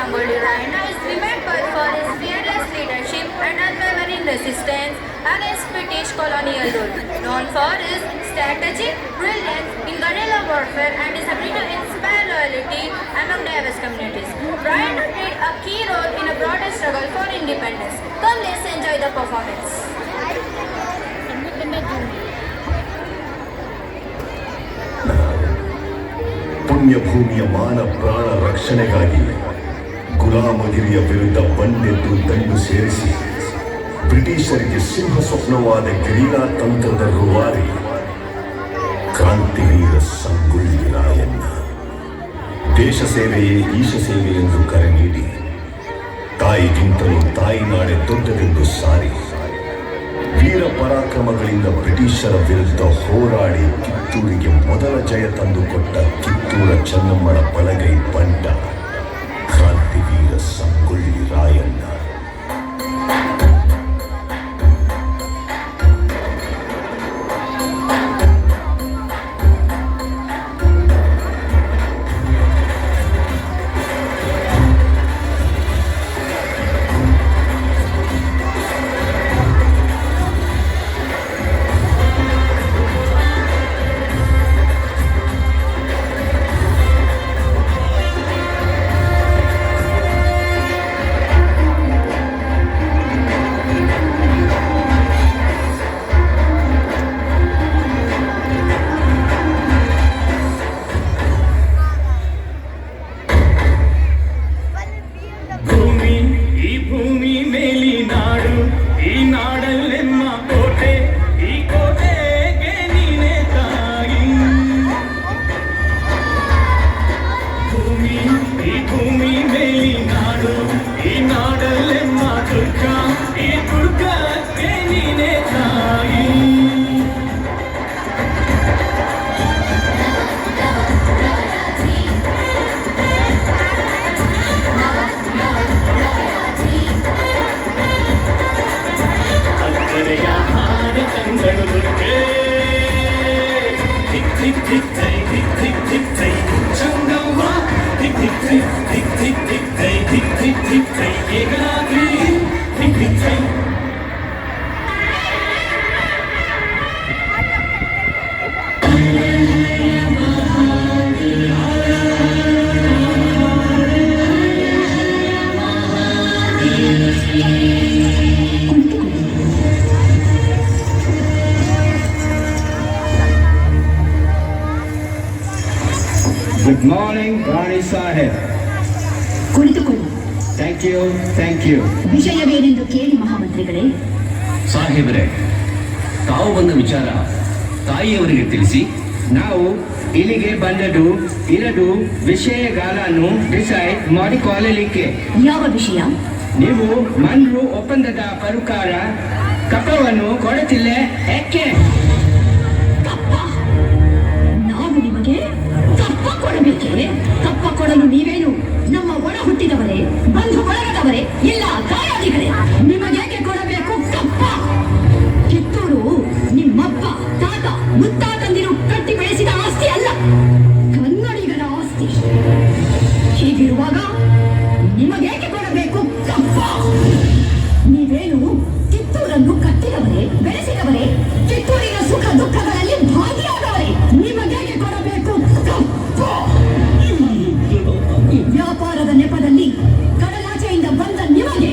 Sangoli Raina is remembered for his fearless leadership and unwavering resistance against British colonial rule. Known for his strategic brilliance in guerrilla warfare and his ability to inspire loyalty among diverse communities, Raina played a key role in a broader struggle for independence. Come, let's enjoy the performance. ಪುಣ್ಯಭೂಮಿಯ ಮಾನ ಪ್ರಾಣ ರಕ್ಷಣೆಗಾಗಿ ಗುಲಾಮಗಿರಿಯ ವಿರುದ್ಧ ಬಂಡೆದ್ದು ದಂಡು ಸೇರಿಸಿ ಬ್ರಿಟಿಷರಿಗೆ ಸಿಂಹ ಸ್ವಪ್ನವಾದ guerrilla ತಂತ್ರದ ರೂವಾರಿ ಕ್ರಾಂತಿವೀರ ಸಂಗೊಳ್ಳಿ ರಾಯಣ್ಣ ದೇಶ ಸೇವೆಯೇ ಈಶ ಸೇವೆ ಎಂದು ಕರೆ ನೀಡಿ ತಾಯಿಗಿಂತಲೂ ತಾಯಿ ನಾಡೆ ದೊಡ್ಡದೆಂದು ಸಾರಿ ವೀರ ಪರಾಕ್ರಮಗಳಿಂದ ಬ್ರಿಟಿಷರ ವಿರುದ್ಧ ಹೋರಾಡಿ ಕಿತ್ತೂರಿಗೆ ಮೊದಲ ಜಯ ತಂದುಕೊಟ್ಟ ಕಿತ್ತೂರ ಚೆನ್ನಮ್ಮನ ಬಲಗೈ ಬಂಟ ಕ್ರಾಂತಿವೀರ Sangolli Rayanna. Good morning, Rani Sahib. ಕುಳಿತುಕೊಳ್ಳಿ. Thank you. ವಿಷಯವೇನೆಂದು ಕೇಳಿ ಮಹಾಮಂತ್ರಿಗಳೇ. ಸಾಹೇಬರೇ, ತಾವು ಬಂದ ವಿಚಾರ ತಾಯಿಯವರಿಗೆ ತಿಳಿಸಿ. ನಾವು ಇಲ್ಲಿಗೆ ಬಂದದ್ದು 2 ವಿಷಯಗಳನ್ನು ಡಿಸೈಡ್ ಮಾಡಿಕೊಳ್ಳಲಿಕ್ಕೆ. ಯಾವ ವಿಷಯ? ನೀವು ಮನ್ರು ಒಪ್ಪಂದದ ಪ್ರಕಾರ ಕಪ್ಪವನ್ನು ಕೊಡುತ್ತಿಲ್ಲ, ಯಾಕೆ? ನಾವು ನಿಮಗೆ ಕಪ್ಪ ಕೊಡಬೇಕೆ? ಕಪ್ಪ ಕೊಡಲು ನೀವೇನು ನಮ್ಮ ಒಳ ಹುಟ್ಟಿದವರೇ, ಬಂಧು ಬಳಗದವರೇ, ಇಲ್ಲ ದಾಯಾದಿಗಳೇ? ನಿಮಗೇಕೆ ಕೊಡಬೇಕು ಕಪ್ಪ? ಕಿತ್ತೂರು ನಿಮ್ಮಪ್ಪ ತಾತ ಮುತ್ತಾತಂದಿರು ಕಟ್ಟಿ ಬೆಳೆಸಿದ ಆಸ್ತಿ ಅಲ್ಲ, ಕನ್ನಡಿಗರ ಆಸ್ತಿ. ಹೀಗಿರುವಾಗ ನಿಮಗೇಕೆ ಕೊಡಬೇಕು ಕಪ್ಪ? ನೀವೇನು ಕಿತ್ತೂರನ್ನು ಕಟ್ಟಿದವರೇ, ಬೆಳೆಸಿದವರೇ, ಕಿತ್ತೂರಿನ ಸುಖ ದುಃಖಗಳಲ್ಲಿ ಭಾಗಿಯಾದವರೇ. ನಿಮಗೇಕೆ ಕೊಡಬೇಕು ಕಪ್ಪ? ವ್ಯಾಪಾರದ ನೆಪದಲ್ಲಿ ಕಡಲಾಚೆಯಿಂದ ಬಂದ ನಿಮಗೆ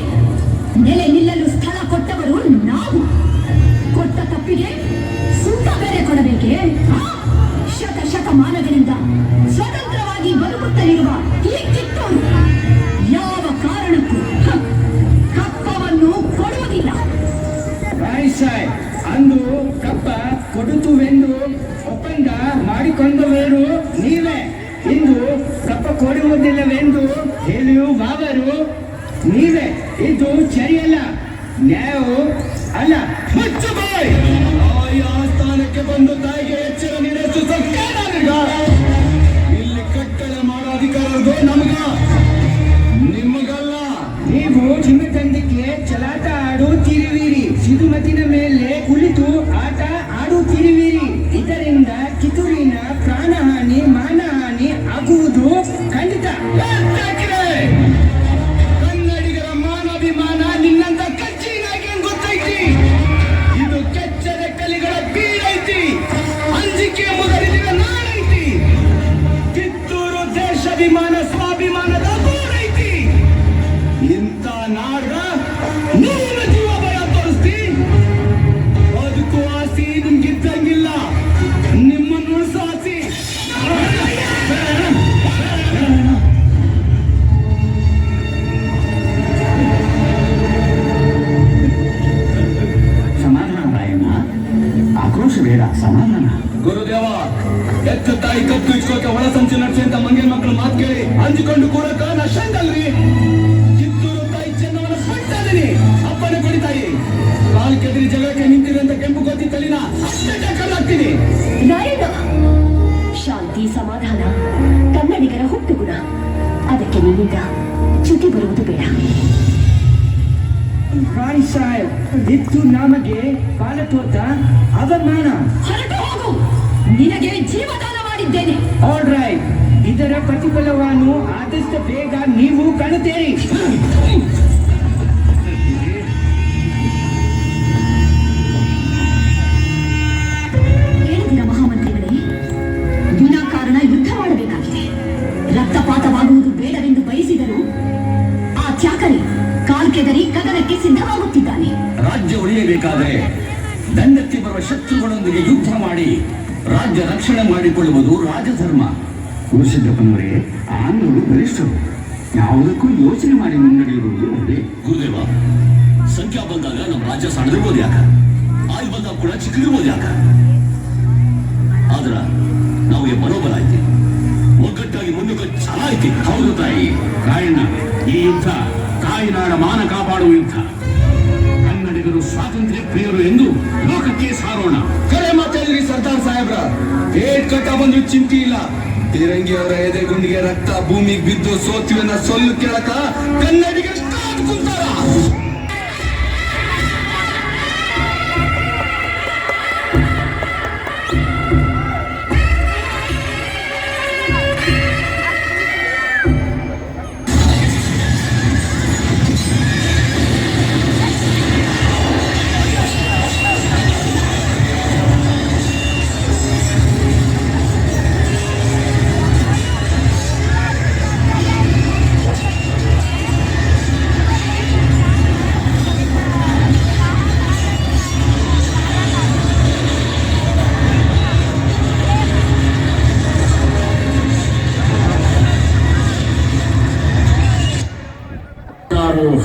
ನೆಲೆ ನಿಲ್ಲಲು ಸ್ಥಳ ಕೊಟ್ಟವರು ನಾವು. ಕೊಟ್ಟ ತಪ್ಪಿಗೆ ಸುಂಕ ಬೇರೆ ಕೊಡಬೇಕೆ? ಶತಮಾನಗಳಿಂದ ಸ್ವತಂತ್ರವಾಗಿ ಬದುಕುತ್ತಲಿರುವ ಈ ಕಿತ್ತೂರು ಯಾವ ಕಾರಣಕ್ಕೂ ಕಪ್ಪವನ್ನು ಕೊಡುವುದಿಲ್ಲ. ಅಂದು ಕಪ್ಪ ಕೊಡುತ್ತುವೆಂದು ಒಪ್ಪಂದ ಮಾಡಿಕೊಂಡವರು ನೀವೇ. ಇಂದು ಕಪ್ಪ ಕೊಡುವುದಿಲ್ಲವೆಂದು ಹೇಳುವವರು ನೀವೇ. ಇದು ಸರಿಯಲ್ಲ, ನ್ಯಾಯ ಅಲ್ಲ. ಮುಚ್ಚು ಬಾಯ್! ಆಸ್ಥಾನಕ್ಕೆ ಬಂದು ತಾಯಿಗೆ ಎಚ್ಚರ ನೀಡಲು ಸರ್ಕಾರ ಇಲ್ಲಿ ಕಟ್ಟಳೆ ಮಾಡೋ ಅಧಿಕಾರದ್ದು ನಮಗ, ನಿಮಗಲ್ಲ. ನೀವು ಚಿನ್ನತಂದಕ್ಕೆ ಚಲಾಟ ಆಡುತ್ತಿರುವಿರಿ, ಸಿಧುಮತಿನ ಮೇಲೆ ಕುಳಿತು ಆಟ ಆಡುತ್ತಿರುವಿರಿ. ಇದರಿಂದ ಕಿತ್ತೂರಿನ ಪ್ರಾಣಹಾನಿ ಮಾನಹಾನಿ ಆಗುವುದು ಖಂಡಿತ. ಹೆತ್ತ ತಾಯಿ ಕತ್ತು ಇಚ್ಕೋಕೆ ಒಳ ಸಂಚು ನಡೆಸಿ ಅಂತ ಮಂಗೇನ್ ಮಕ್ಕಳು ಮಾತು ಕೇಳಿ ಅಂಜಿಕೊಂಡು ಕೂಡಕ ನಾ ಶಂಕಲ್ರಿ. ಕಿತ್ತೂರು ತಾಯಿ ಚೆನ್ನವನ್ನ ಹೊಡ್ತಾ ಇದೀನಿ. ಅಪ್ಪನೇ ಕೊಡಿ ತಾಯಿ. ಕಾಲು ಕೆದರಿ ಜಗಳಕ್ಕೆ ನಿಂತಿರಿ ಅಂತ ಕೆಂಪು ಗೊತ್ತಿ ತಲಿನ ಅಷ್ಟೇ ಕಲ್ಲಾಗ್ತೀನಿ. ರಾಯಣ್ಣ, ಶಾಂತಿ ಸಮಾಧಾನ ಕನ್ನಡಿಗರ ಹುಟ್ಟು ಗುಣ. ಅದಕ್ಕೆ ನಿನ್ನಿಂದ ಚ್ಯುತಿ ಬರುವುದು ಬೇಡ. ರಾಣಿ ಸಾಹೇಬ್, ಇದು ನಮಗೆ ಪಾಲತೋತ ಅವಮಾನ. ಹೊರಟು ಹೋಗು, ನಿನಗೆ ಜೀವದಾನ ಮಾಡಿದ್ದೇನೆ. ಆಲ್ ರೈಟ್, ಇದರ ಪ್ರತಿಫಲವನ್ನು ಆದಷ್ಟು ಬೇಗ ನೀವು ಕಾಣುತ್ತೀರಿ. ಹೇಳಿದಿರ ಮಹಾಮಂತ್ರಿಗಳೇ, ವಿನಾಕಾರಣ ಯುದ್ಧ ಮಾಡಬೇಕಾಗಿದೆ. ರಕ್ತಪಾತವಾಗುವುದು ಬೇಡವೆಂದು ಬಯಸಿದರು ಆ ಚಾಕರಿ ಕಾಲ್ಕೆದರಿ ಕದನಕ್ಕೆ ಸಿದ್ಧವಾಗುತ್ತಿದ್ದಾನೆ. ರಾಜ್ಯ ಉಳಿಯಬೇಕಾದರೆ ದಂಡೆತ್ತಿ ಬರುವ ಶತ್ರುಗಳೊಂದಿಗೆ ಯುದ್ಧ ಮಾಡಿ ರಾಜ್ಯ ರಕ್ಷಣೆ ಮಾಡಿಕೊಳ್ಳುವುದು ರಾಜಧರ್ಮ. ಗುರುಸಿದ್ದಪ್ಪನವರಿಗೆ ಆಂಧ್ರರು ಬಲಿಷ್ಠರು. ಯಾವುದಕ್ಕೂ ಯೋಚನೆ ಮಾಡಿ ಮುನ್ನಡೆಯುವುದು ಒಳ್ಳೆ. ಗುರುದೇವ, ಸಂಖ್ಯಾ ಬಂದಾಗ ನಮ್ಮ ರಾಜ್ಯ ಸಣ್ಣದಿರ್ಬೋದು ಯಾಕ, ಆಯು ಬಂದಾಗ ಕೂಡ ಚಿಕ್ಕದಿರ್ಬೋದು ಯಾಕ, ಆದ್ರ ನಾವು ಮನೋಬಲ ಐತಿ, ಒಗ್ಗಟ್ಟಾಗಿ ಮುನ್ನುಗ್ಗ ಛಲ ಐತಿ. ಹೌದು ತಾಯಿ ರಾಯಣ್ಣ, ಈ ಯುದ್ಧ ತಾಯಿನಾಡ ಮಾನ ಕಾಪಾಡುವ ಯುದ್ಧ. ಕನ್ನಡಿಗರು ಸ್ವಾತಂತ್ರ್ಯ ಪ್ರಿಯರು ಎಂದು ಲೋಕಕ್ಕೆ ಸಾರೋಣ. ಕರೆ ಮಾತಾಡಿದ್ರಿ ಸರ್ದಾರ್ ಸಾಹೇಬ್ರ. ಏಟ್ ಕಟ್ಟ ಬಂದ್ರು ಚಿಂತೆ ಇಲ್ಲ. ತಿರಂಗಿ ಅವರ ಎದೆ ಗುಂಡಿಗೆ ರಕ್ತ ಭೂಮಿಗೆ ಬಿದ್ದು ಸೋತಿವನ್ನ ಸೊಲ್ಲು ಕೇಳಕ ಕನ್ನಡಿಗರು ಕುಂತಾರ.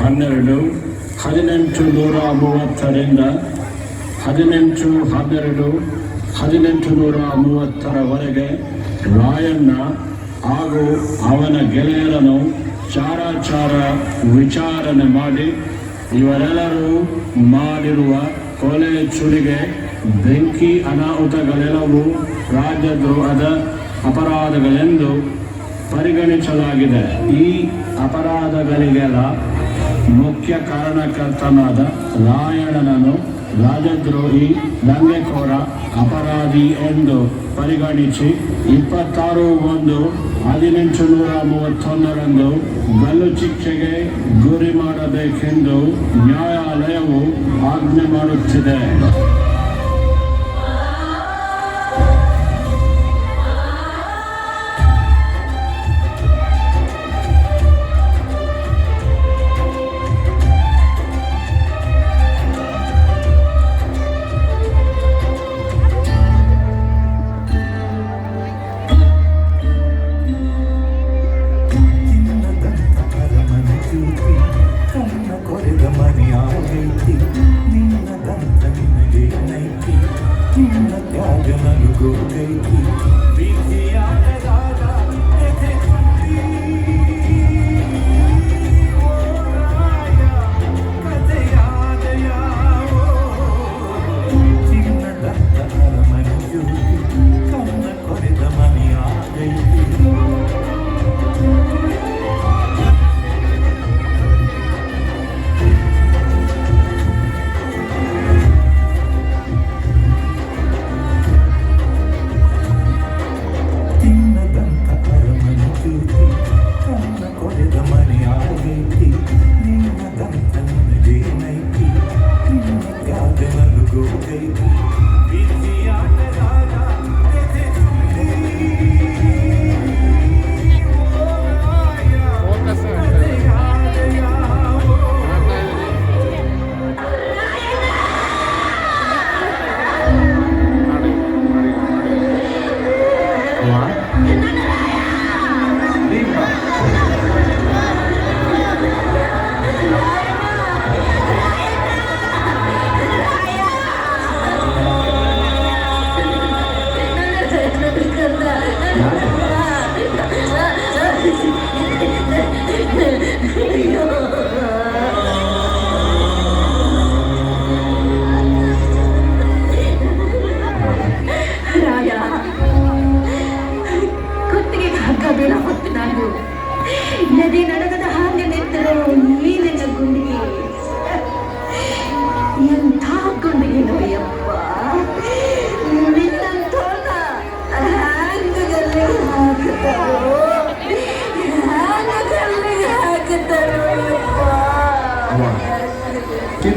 ಹನ್ನೆರಡು 1830ರಿಂದ 1812-1830 ರಾಯಣ್ಣ ಹಾಗೂ ಅವನ ಗೆಳೆಯರನ್ನು ಚಾರಾಚಾರ ವಿಚಾರಣೆ ಮಾಡಿ ಇವರೆಲ್ಲರೂ ಮಾಡಿರುವ ಕೊಲೆ, ಚುರಿಗೆ, ಬೆಂಕಿ ಅನಾಹುತಗಳೆಲ್ಲವೂ ರಾಜದ್ರೋಹದ ಅಪರಾಧಗಳೆಂದು ಪರಿಗಣಿಸಲಾಗಿದೆ. ಈ ಅಪರಾಧಗಳಿಗೆಲ್ಲ ಮುಖ್ಯ ಕಾರಣಕರ್ತನಾದ ರಾಯಣ್ಣನನ್ನು ರಾಜದ್ರೋಹಿ, ದಂಗೆಕೋರ, ಅಪರಾಧಿ ಎಂದು ಪರಿಗಣಿಸಿ 26/1/1831 ಗಲ್ಲು ಶಿಕ್ಷೆಗೆ ಗುರಿ ಮಾಡಬೇಕೆಂದು ನ್ಯಾಯಾಲಯವು ಆಜ್ಞೆ ಮಾಡುತ್ತಿದೆ.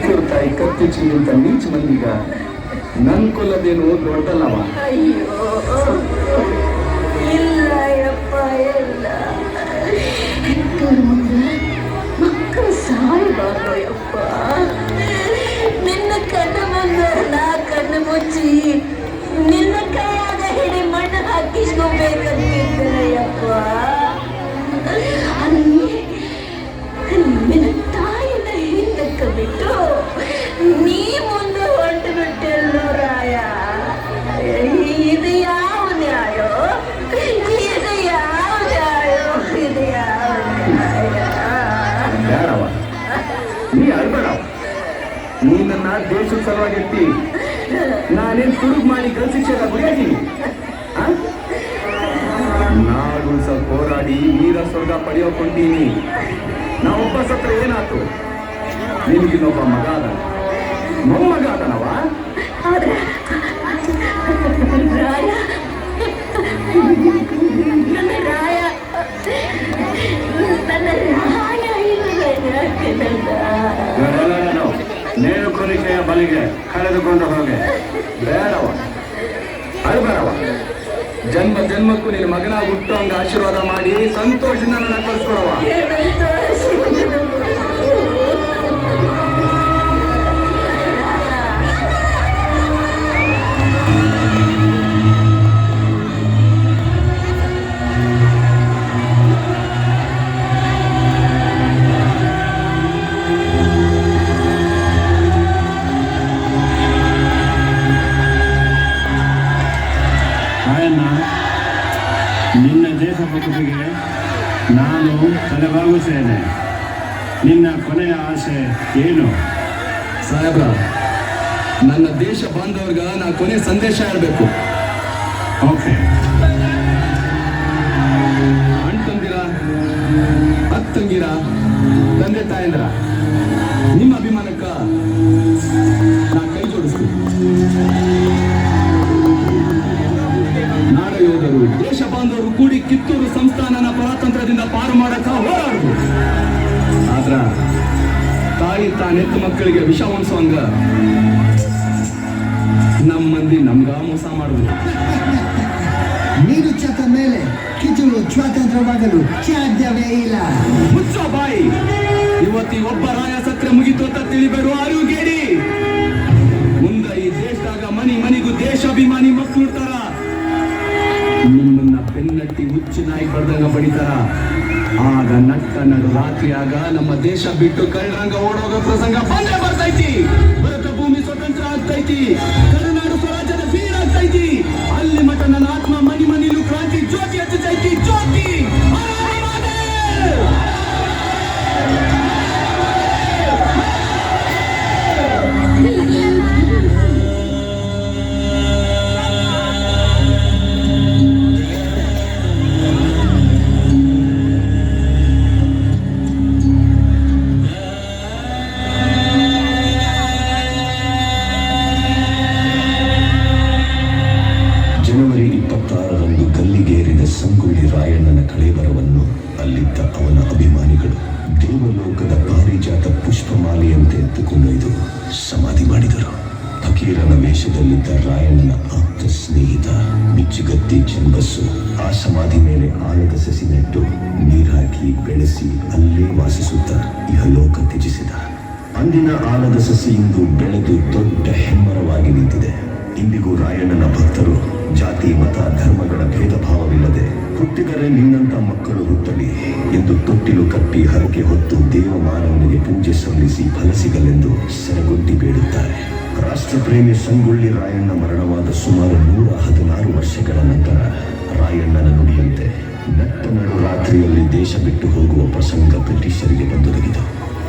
ಕಿತ್ತೂರು ತಾಯಿ ಕತ್ತಿಚ್ಚಿಗಿಂತ ನೀಚ ಮಂದಿಗ ನನ್ ಕೊಲ್ಲದೇನು ದೊಡ್ಡಲ್ಲವ. ಅಯ್ಯೋ ಇಲ್ಲ ಯಪ್ಪ ಇಲ್ಲ, ಹೆತ್ತೋರ ಮುಂದೆ ಮಕ್ಕಳು ಸಾಯಬಾರ್ದು ಯಪ್ಪ. ನಿನ್ನ ಕಣ್ಣು ಮುಂದೆ ನಾ ಕಣ್ಣು ಮುಚ್ಚಿ ನಿನ್ನ ಕೈಯಾಗ ಹಿಡಿ ಮಣ್ಣು ಹಾಕಿಸ್ಕೋಬೇಕಂತಿದ್ದೆಯಪ್ಪ. ನಿನ್ನ ತಾಯಿನ ಹಿಂದಕ್ಕೆ ಬಿಟ್ಟು ನೀ ಮುಂದೆ ಹೊರಟು ಬಿಟ್ಟೆಲ್ಲೋ ರಾಯ. ಇದು ಯಾವ ನ್ಯಾಯ? ಇದು ಯಾವ ನ್ಯಾಯ? ಇದು ಯಾವ ನ್ಯಾಯ? ಬೇಡವ, ನೀ ಅಳ್ಬೇಡವ. ನೀ ನನ್ನ ದೇಶದ ಸಲುವಾಗಿ ನಾನೇನ್ ತುಡುಗ್ ಮಾಡಿ ಗಲ್ಶಿಕ್ಷೆಗ ಗುರಿಯಾಗಿನಿ. ನಾಡು ಸ್ವಲ್ಪ ಹೋರಾಡಿ ವೀರ ಸ್ವರ್ಗ ಪಡೆಯೋಕೊಂಡೀನಿ. ನಾ ಒಬ್ಬ ಸತ್ರ ಏನಾಯ್ತು? ನಿನಗಿನ್ನೊಬ್ಬ ಮಗ ಅದ, ಮೊಮ್ಮಗ ಅದನವ. ಆದ್ರೆ ರಾಯ, ನನ್ನ ರಾಯ, ನನ್ನ ರಾಯ ನೇಣು ಕೊರಿಕೆಯ ಬಲಿಗೆ ಕಳೆದುಕೊಂಡು ಹೋಗೆ. ಬೇಡವ, ಅಳ್ಬೇಡವ. ಜನ್ಮ ಜನ್ಮಕ್ಕೂ ನಿನ್ನ ಮಗನ ಹುಟ್ಟು ಹಂಗ ಆಶೀರ್ವಾದ ಮಾಡಿ ಸಂತೋಷದಿಂದ ನನ್ನ ಕಳ್ಸ್ಕೊಡವ. ರಾಯಣ್ಣ, ನಿನ್ನ ದೇಶಭಕ್ತಿಗೆ ನಾನು ತಲೆಬಾಗುತ್ತೇನೆ. ನಿನ್ನ ಕೊನೆಯ ಆಸೆ ಏನು? ಸಾಹೇಬ್ರ, ನನ್ನ ದೇಶ ಬಾಂಧವ್ರಿಗ ನಾ ಕೊನೆ ಸಂದೇಶ ಹೇಳ್ಬೇಕು. ಓಕೆ. ಅಣ್ತಂದಿರ, ಅತ್ತಂಗಿರ, ತಂದೆ ತಾಯಂದ್ರ, ನಿಮ್ಮ ಅಭಿಮಾನಕ್ಕ ನಾ ಕೈ ಜೋಡಿಸ್ತೀನಿ. ನಾಡ ಯೋಧರು, ದೇಶ ಬಾಂಧವರು ಕೂಡಿ ಕಿತ್ತೂರು ಸಂಸ್ಥಾನನ ಪರಾತಂತ್ರದಿಂದ ಪಾರು ಮಾಡಕ ಹೋರಾಡುದು. ಆದ್ರ ತಾಯಿ ತಾನೆತ್ತು ಮಕ್ಕಳಿಗೆ ವಿಷ ಉಣಿಸುವಂಗ ನಮ್ಮ ಮಂದಿ ನಮ್ಗ ಮೋಸ ಮಾಡುದು. ನೀರು ಚತ ಮೇಲೆ ಕಿತ್ತೂರು ಸ್ವಾತಂತ್ರ್ಯವಾಗಲು ಸಾಧ್ಯವೇ ಇಲ್ಲ. ಮುಚ್ಚೋ ಬಾಯಿ. ಇವತ್ತಿ ಒಬ್ಬ ರಾಯ ಸತ್ರೆ ಮುಗಿತು ಅಂತ ತಿಳಿಬೇಡು ಆರುಗೇಡಿ. ಮುಂದ ಈ ದೇಶದಾಗ ಮನಿ ಮನಿಗೂ ದೇಶಾಭಿಮಾನಿ ಮಕ್ಕಳು ಇರ್ತಾರ. ನಿಮ್ಮನ್ನ ಬೆನ್ನಟ್ಟಿ ಹುಚ್ಚು ನಾಯಿ ಬಡ್ದಂಗ ಬಡಿತಾರ. ಆಗ ನಟ್ಟ ನಡು ರಾತ್ರಿಯಾಗ ನಮ್ಮ ದೇಶ ಬಿಟ್ಟು ಕೈರಂಗ ಓಡೋಗೋ ಪ್ರಸಂಗ ಬಂದೇ ಬರ್ತೈತಿ. ಭರತ ಭೂಮಿ ಸ್ವತಂತ್ರ ಆಗ್ತೈತಿ. ಕರುನಾಡು ಸ್ವರಾಜ್ಯದ ಬೀರಾಗ್ತೈತಿ. ಅಲ್ಲಿ ಮಠ ನನ್ನ ಆತ್ಮ ಮನಿ ಮನಿಲು ಕ್ರಾಂತಿ ಜ್ಯೋತಿ ಹಚ್ಚತೈತಿ. ಜ್ಯೋತಿ ಜನವರಿ 26ರಂದು ಗಲ್ಲಿಗೇರಿದ ಸಂಗೊಳ್ಳಿ ರಾಯಣ್ಣನ ಕಳೇಬರವನ್ನು ಅಲ್ಲಿದ್ದ ಅವನ ಅಭಿಮಾನಿಗಳು ದೇವಲೋಕದ ಪಾರಿಜಾತ ಪುಷ್ಪಮಾಲೆಯಂತೆ ಎತ್ತುಕೊಂಡೊಯ್ದು ಸಮಾಧಿ ಮಾಡಿದರು. ಫಕೀರನ ವೇಷದಲ್ಲಿದ್ದ ರಾಯಣ್ಣನ ಆಪ್ತ ಸ್ನೇಹಿತ ಬಿಚ್ಚುಗತ್ತಿ ಚನ್ನಬಸ್ಸು ಆ ಸಮಾಧಿ ಮೇಲೆ ಆಲದ ಸಸಿ ನೆಟ್ಟು ನೀರಾಕಿ ಬೆಳೆಸಿ ಅಲ್ಲೇ ವಾಸಿಸುತ್ತಾ ಇಹಲೋಕ ತ್ಯಜಿಸಿದ. ಅಂದಿನ ಆಲದ ಸಸಿ ಇಂದು ಬೆಳೆದು ದೊಡ್ಡ ಹೆಮ್ಮರವಾಗಿ ನಿಂತಿದೆ. ಇಂದಿಗೂ ರಾಯಣ್ಣನ ಭಕ್ತರು ಜಾತಿ ಮತ ಧರ್ಮಗಳ ಭೇದ ಭಾವವಿಲ್ಲದೆ ಹುಟ್ಟಿದರೆ ನಿನ್ನಂತ ಮಕ್ಕಳು ಹುಟ್ಟಲಿ ಎಂದು ತೊಟ್ಟಿಲು ಕಟ್ಟಿ ಹರಕೆ ಹೊತ್ತು ದೇವಮಾನವನಿಗೆ ಪೂಜೆ ಸಲ್ಲಿಸಿ ಫಲ ಸಿಗಲೆಂದು ಸೆರಗೊಡ್ಡಿ ಬೇಡುತ್ತಾರೆ. ರಾಷ್ಟ್ರಪ್ರೇಮಿ ಸಂಗೊಳ್ಳಿ ರಾಯಣ್ಣ ಮರಣವಾದ ಸುಮಾರು 116 ವರ್ಷಗಳ ನಂತರ ರಾಯಣ್ಣನ ನುಡಿಯಂತೆ ನಟ್ಟ ನಡು ರಾತ್ರಿಯಲ್ಲಿ ದೇಶ ಬಿಟ್ಟು ಹೋಗುವ ಪ್ರಸಂಗ ಬ್ರಿಟಿಷರಿಗೆ ಬಂದೊದಗಿತು.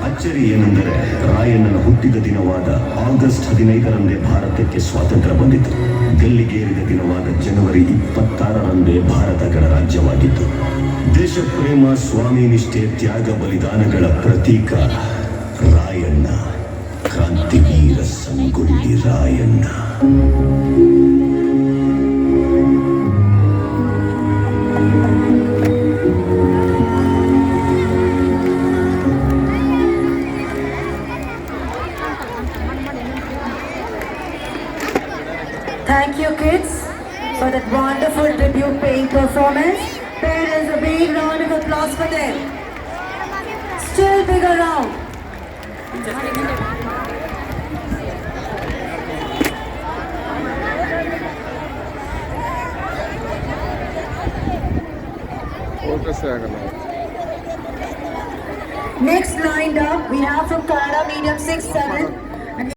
ಅಚ್ಚರಿ ಏನೆಂದರೆ ರಾಯಣ್ಣನ ಹುಟ್ಟಿದ ದಿನವಾದ ಆಗಸ್ಟ್ 15ರಂದೇ ಭಾರತಕ್ಕೆ ಸ್ವಾತಂತ್ರ್ಯ ಬಂದಿತು. ಗಲ್ಲಿಗೇರಿದ ದಿನವಾದ ಜನವರಿ 26ರಂದೇ ಭಾರತ ಗಣರಾಜ್ಯವಾಗಿತ್ತು. ದೇಶ ಪ್ರೇಮ, ಸ್ವಾಮಿ ನಿಷ್ಠೆ, ತ್ಯಾಗ ಬಲಿದಾನಗಳ ಪ್ರತೀಕ ರಾಯಣ್ಣ, ಕ್ರಾಂತಿವೀರ Sangolli Rayanna. Thank you, kids, for that wonderful tribute paying performance. Parents, a big round of applause for them. Still bigger round. Next lined up, we have from Kannada Medium 6-7.